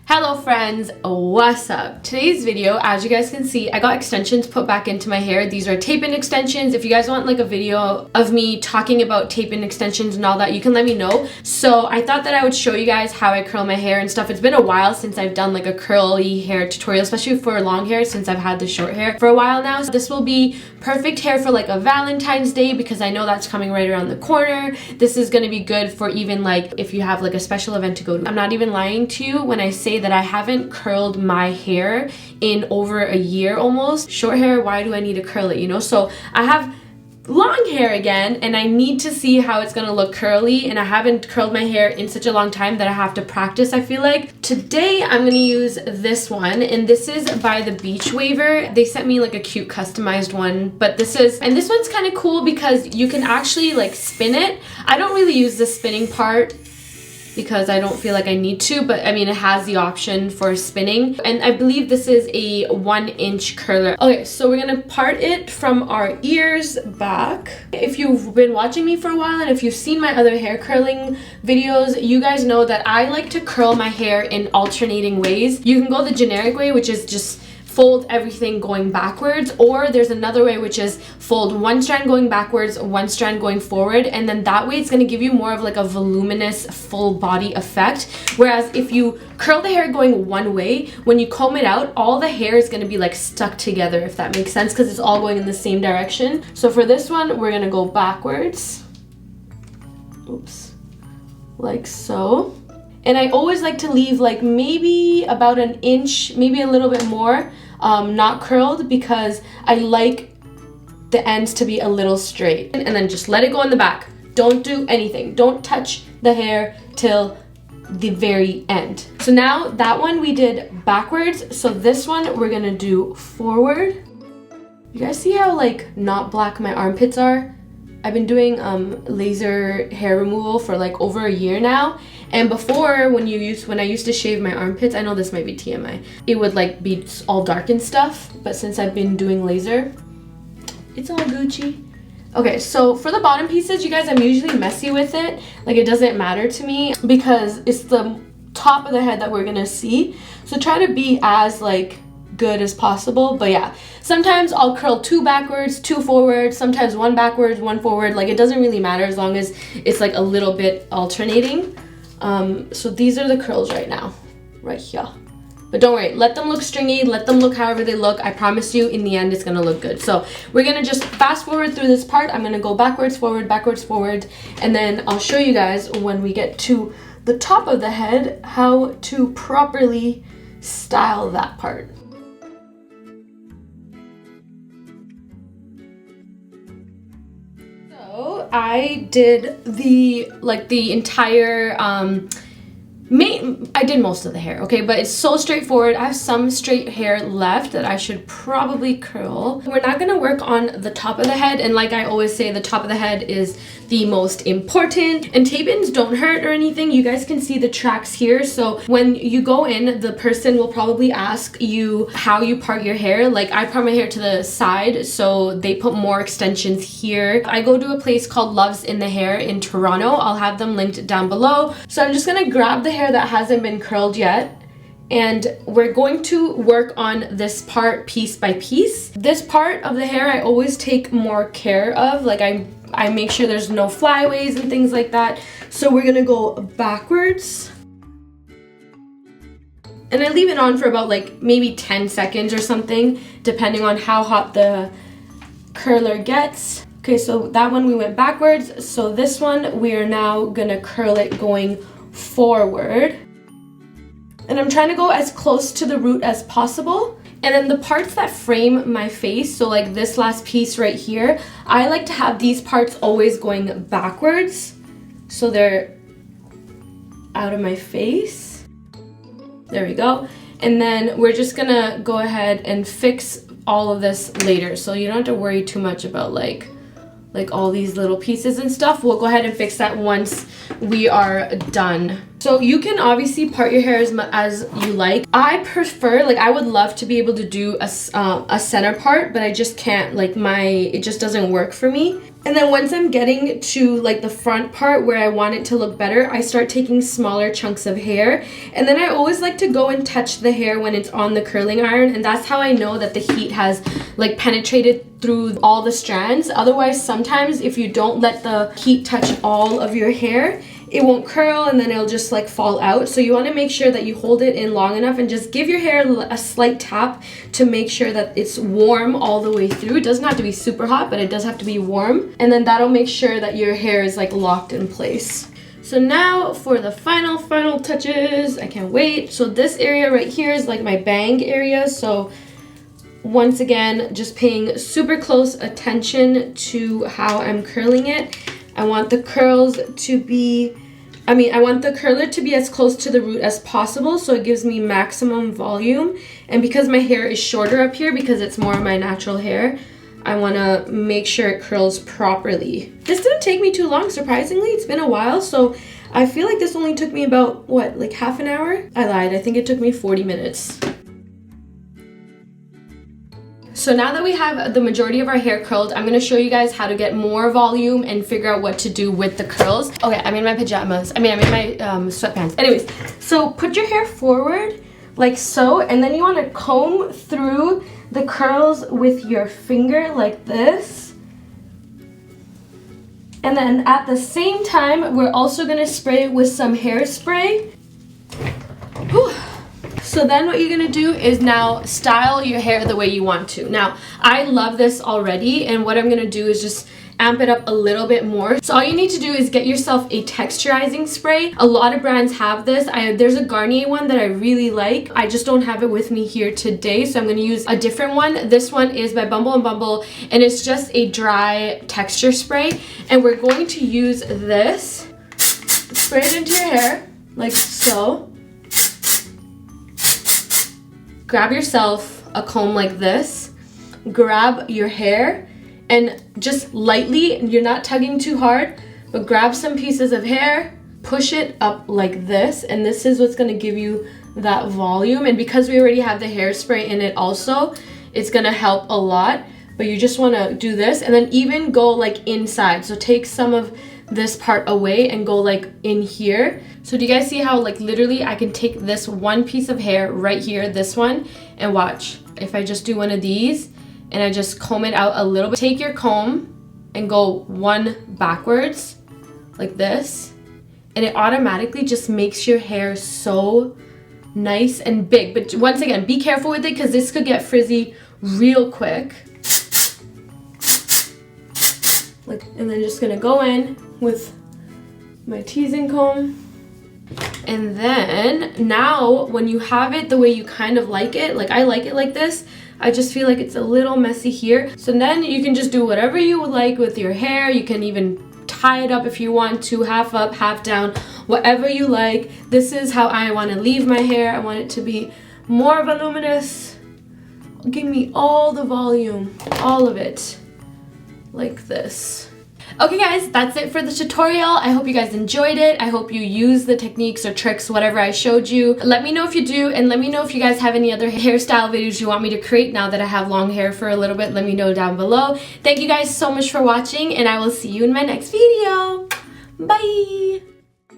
Hello friends, what's up? Today's video, as you guys can see, I got extensions put back into my hair. These are tape-in extensions. If you guys want like a video of me talking about tape-in extensions and all that, you can let me know. So I thought that I would show you guys how I curl my hair and stuff. It's been a while since I've done like a curly hair tutorial, especially for long hair, since I've had the short hair for a while now. So this will be perfect hair for like a Valentine's Day because I know that's coming right around the corner. This is gonna be good for even like if you have like a special event to go to. I'm not even lying to you when I say that I haven't curled my hair in over a year almost. Short hair, why do I need to curl it, you know? So I have long hair again and I need to see how it's gonna look curly, and I haven't curled my hair in such a long time that I have to practice, I feel like. Today I'm gonna use this one, and this is by the Beach Waver. They sent me like a cute customized one, but this one's kind of cool because you can actually like spin it. I don't really use the spinning part because I don't feel like I need to, but I mean it has the option for spinning, and I believe this is a 1-inch curler. Okay, so we're gonna part it from our ears back. If you've been watching me for a while and if you've seen my other hair curling videos, you guys know that I like to curl my hair in alternating ways. You can go the generic way, which is just fold everything going backwards, or there's another way which is fold one strand going backwards, one strand going forward, and then that way it's going to give you more of like a voluminous full body effect. Whereas if you curl the hair going one way, when you comb it out, all the hair is going to be like stuck together, if that makes sense, because it's all going in the same direction. So for this one we're going to go backwards, oops, like so. And I always like to leave like maybe about an inch, maybe a little bit more, not curled, because I like the ends to be a little straight. And then just let it go in the back. Don't do anything. Don't touch the hair till the very end. So now that one we did backwards. So this one we're gonna do forward. You guys see how like not black my armpits are? I've been doing laser hair removal for like over a year now, and before when I used to shave my armpits, I know this might be TMI, it would like be all dark and stuff, but since I've been doing laser, it's all Gucci. Okay, so for the bottom pieces, you guys, I'm usually messy with it. Like it doesn't matter to me because it's the top of the head that we're gonna see. So try to be as like good as possible. But yeah, sometimes I'll curl 2 backwards, 2 forward, sometimes 1 backwards, 1 forward. Like it doesn't really matter as long as it's like a little bit alternating. So these are the curls right now, right here. But don't worry, let them look stringy, let them look however they look. I promise you in the end it's gonna look good. So we're gonna just fast forward through this part. I'm gonna go backwards, forward, and then I'll show you guys when we get to the top of the head how to properly style that part. I did the entire I did most of the hair, okay, but it's so straightforward. I have some straight hair left that I should probably curl. We're not gonna work on the top of the head, and like I always say, the top of the head is the most important, and tape-ins don't hurt or anything. You guys can see the tracks here, so when you go in, the person will probably ask you how you part your hair. Like I part my hair to the side, so they put more extensions here. I go to a place called Loves in the Hair in Toronto. I'll have them linked down below. So I'm just gonna grab the hair that hasn't been curled yet, and we're going to work on this part piece by piece. This part of the hair I always take more care of. Like I make sure there's no flyaways and things like that. So we're gonna go backwards, and I leave it on for about like maybe 10 seconds or something, depending on how hot the curler gets. Okay, so that one we went backwards. So this one we are now gonna curl it going forward, and I'm trying to go as close to the root as possible. And then the parts that frame my face, so like this last piece right here, I like to have these parts always going backwards so they're out of my face. There we go. And then we're just gonna go ahead and fix all of this later, so you don't have to worry too much about like all these little pieces and stuff. We'll go ahead and fix that once we are done. So you can obviously part your hair as you like. I prefer, like, I would love to be able to do a center part, but I just can't, like, it just doesn't work for me. And then once I'm getting to like the front part where I want it to look better, I start taking smaller chunks of hair. And then I always like to go and touch the hair when it's on the curling iron, and that's how I know that the heat has like penetrated through all the strands. Otherwise, sometimes if you don't let the heat touch all of your hair, it won't curl and then it'll just like fall out. So you want to make sure that you hold it in long enough and just give your hair a slight tap to make sure that it's warm all the way through. It doesn't have to be super hot, but it does have to be warm. And then that'll make sure that your hair is like locked in place. So now for the final touches. I can't wait. So this area right here is like my bang area. So once again, just paying super close attention to how I'm curling it. I want the curls to be, I want the curler to be as close to the root as possible so it gives me maximum volume. And because my hair is shorter up here, because it's more of my natural hair, I want to make sure it curls properly. This didn't take me too long, surprisingly. It's been a while, so I feel like this only took me about, what, like half an hour? I lied, I think it took me 40 minutes. So now that we have the majority of our hair curled, I'm going to show you guys how to get more volume and figure out what to do with the curls. Okay, I'm in my pajamas. I'm in my sweatpants. Anyways, so put your hair forward like so, and then you want to comb through the curls with your finger like this. And then at the same time, we're also going to spray it with some hairspray. Whew. So then what you're gonna do is now style your hair the way you want to. Now, I love this already, and what I'm gonna do is just amp it up a little bit more. So all you need to do is get yourself a texturizing spray. A lot of brands have this. There's a Garnier one that I really like. I just don't have it with me here today, so I'm gonna use a different one. This one is by Bumble & Bumble, and it's just a dry texture spray. And we're going to use this, spray it into your hair, like so. Grab yourself a comb like this, grab your hair, and just lightly, you're not tugging too hard, but grab some pieces of hair, push it up like this, and this is what's gonna give you that volume. And because we already have the hairspray in it also, it's gonna help a lot. But you just wanna do this, and then even go like inside. So take some of this part away and go like in here. So do you guys see how like literally I can take this one piece of hair right here, this one, and watch. If I just do one of these and I just comb it out a little bit, take your comb and go one backwards like this, and it automatically just makes your hair so nice and big. But once again, be careful with it because this could get frizzy real quick. Like, and then just gonna go in with my teasing comb. And then now when you have it the way you kind of like it, like I like it like this, I just feel like it's a little messy here. So then you can just do whatever you would like with your hair. You can even tie it up if you want to, half up, half down, whatever you like. This is how I want to leave my hair. I want it to be more voluminous. Give me all the volume, all of it, like this. Okay guys, that's it for the tutorial. I hope you guys enjoyed it. I hope you use the techniques or tricks, whatever I showed you. Let me know if you do, and let me know if you guys have any other hairstyle videos you want me to create now that I have long hair for a little bit. Let me know down below. Thank you guys so much for watching, and I will see you in my next video. Bye!